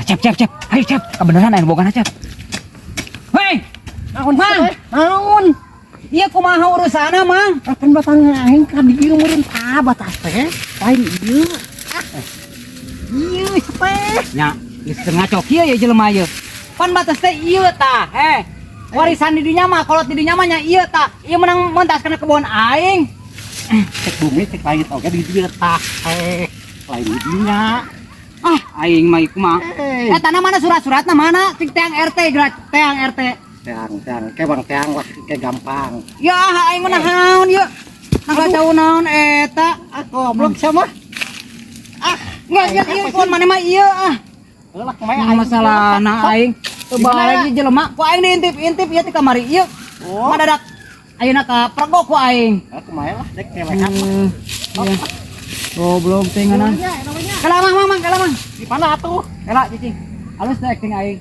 Cep. Ayo cep. Kebenaran aya boga cep. Hei. Naon Mang. naon Iya kumaha urusana, Mang? akan batang aing ka dieu meureun batas teh lain ieu ieu teh Nya, geus setengah cok ieu ya jelema ieu. Pan batas teh ieu tah. Warisan di dinya mah kolot di dinya mah nya ieu tah. Ieu menang mentas kana kebon aing. cek bumi cek langit oge di dieu tah lain di dinya Aing mah ieu mah. Eta mana surat-suratna mana? Cik teang RT gerak teang RT. teang kebang teang wah ke gampang Ya aing mah naon ieu. Nangacau naon eta. goblok sama Geus ieu kon mana mah ieu Eulah kumaha Nah, masalahna aing teu balik jelema ku aing diintip-intip ieu ti kamari ieu. Madadak ayeuna ka pergo ku aing. kumaha lah cek telehan Iya. Goblok teh ngana. Kalah mang, kalah mang. di mana atuh Kalah cicing. Halus teh acting aing.